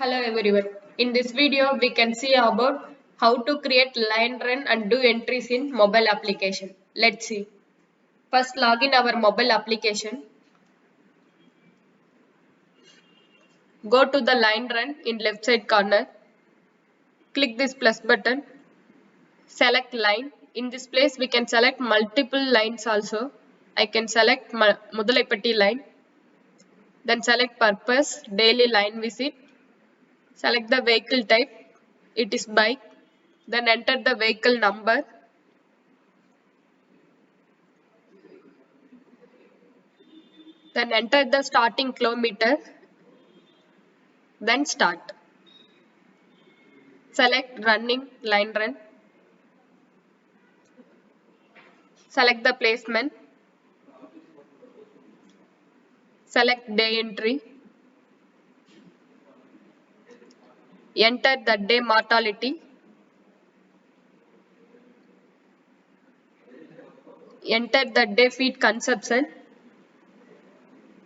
Hello everyone. In this video, we can see about how to create line run and do entries in mobile application. Let's see. First, log in our mobile application. Go to the line run in left side corner. Click this plus button. Select line. In this place, we can select multiple lines also. I can select Mudalaipatti line. Then select purpose, daily line visit. Select the vehicle type. It is bike. Then enter the vehicle number. Then enter the starting kilometer. Then start. Select running line run. Select the placement. Select day entry. Enter the day mortality. Enter the day feed consumption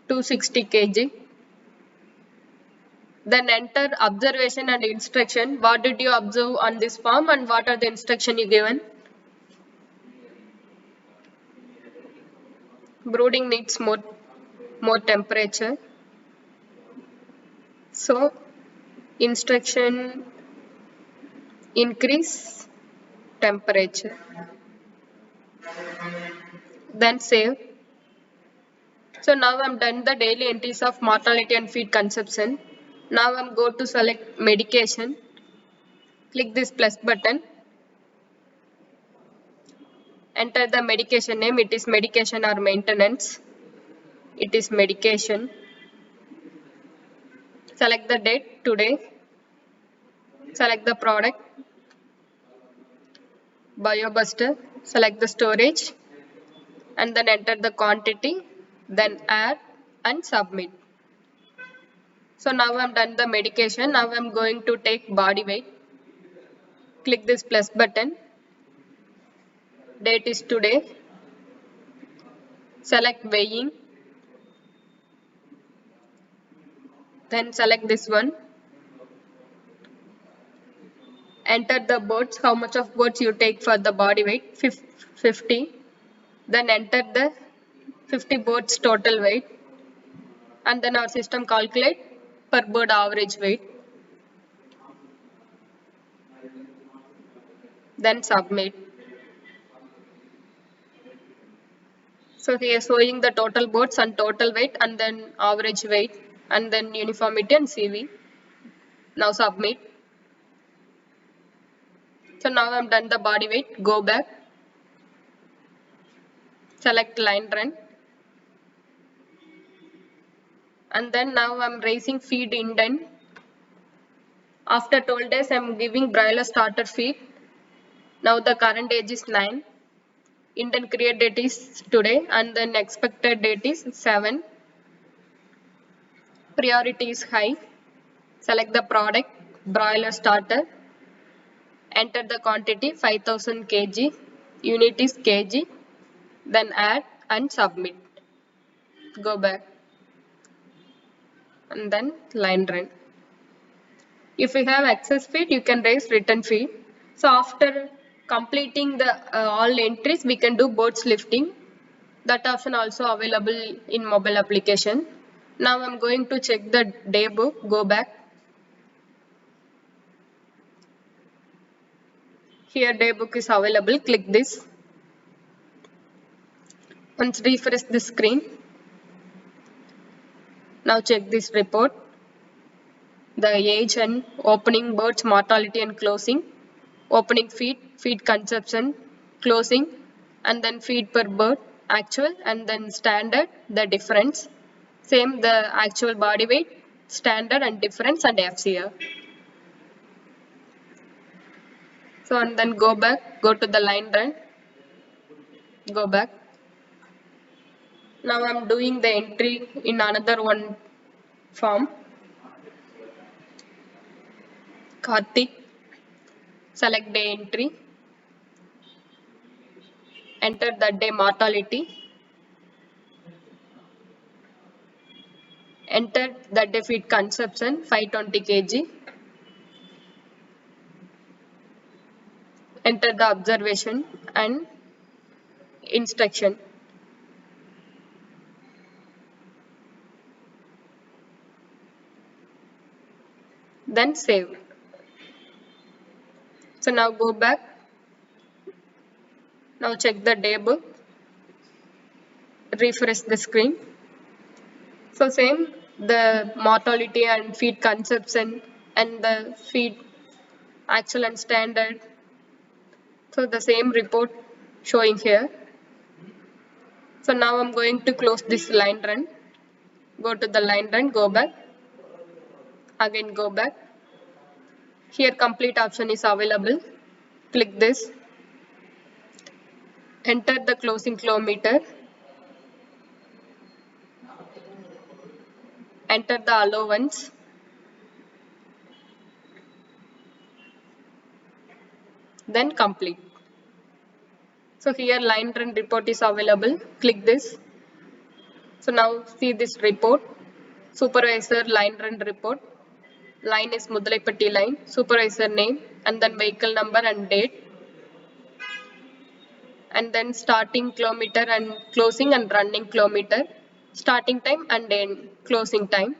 260 kg. Then enter observation and instruction. What did you observe on this form and what are the instruction you given? Brooding needs more temperature. So instruction increase temperature. Then save. So now I'm done the daily entries of mortality and feed consumption. Now I'm go to select medication. Click this plus button. Enter the medication name. It is medication or maintenance. It is medication. Select the date today. Select the product. Biobuster. Select the storage. And then enter the quantity. Then add and submit. So now I'm done the medication. Now I'm going to take body weight. Click this plus button. Date is today. Select weighing. Then select this one. Enter the boards, how much of boards you take for the body weight, 50. Then enter the 50 boards total weight. And then our system calculate per board average weight. Then submit. So here showing the total boards and total weight and then average weight and then uniformity and CV. Now submit. So now I'm done the body weight. Go back. Select line run. And then now I'm raising feed indent. After 12 days I'm giving broiler starter feed. Now the current age is 9. Indent create date is today and then expected date is 7. Priority is high. Select the product, broiler starter. Enter the quantity 5000 kg. Unit is kg. Then add and submit. Go back. And then line run. If you have excess feed, you can raise return feed. So after completing the all entries, we can do boards lifting. That option also available in mobile application. Now I'm going to check the day book. Go back. Here day book is available. Click this. Once refresh the screen. Now check this report. The age and opening birds mortality and closing. Opening feed, feed consumption, closing, and then feed per bird, actual, and then standard, the difference. Same the actual body weight, standard and difference and FCR. So and then go back, go to the line run, go back. Now I'm doing the entry in another one form. Karthik, select day entry, enter the day mortality, Enter the day feed consumption 520 kg. Enter the observation and instruction. Then save. So now go back. Now check the day book. Refresh the screen. So same, the mortality and feed consumption and the feed actual and standard. So the same report showing here. So now I'm going to close this line run. Go to the line run, go back. Again go back. Here complete option is available. Click this. Enter the closing kilometer. Enter the allowance. Then complete. So here line run report is available. Click this. So now see this report. Supervisor line run report. Line is Mudalaipatti line. Supervisor name and then vehicle number and date. And then starting kilometer and closing and running kilometer. Starting time and then closing time.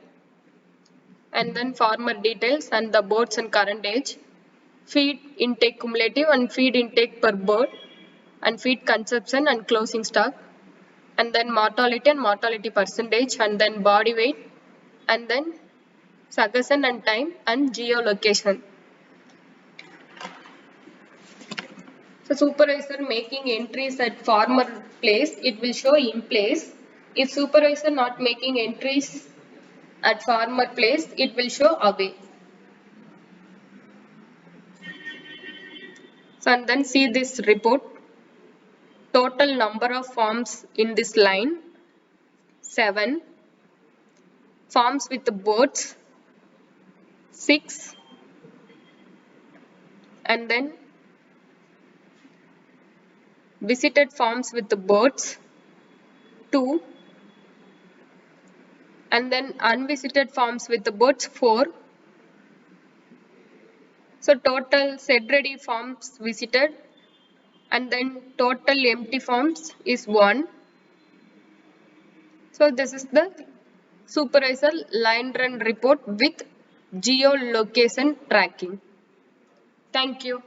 And then farmer details and the birds and current age. Feed intake cumulative and feed intake per bird. And feed consumption and closing stock. And then mortality and mortality percentage and then body weight and then suggestion and time and geolocation. So supervisor making entries at farmer place, it will show in place. If supervisor not making entries at farmer place, it will show away. So and then see this report. Total number of farms in this line 7. Farms with the birds 6. And then visited farms with the birds 2. And then unvisited farms with the birds 4. So total shed ready farms visited and then total empty farms is 1. So this is the supervisor line run report with geolocation tracking. Thank you.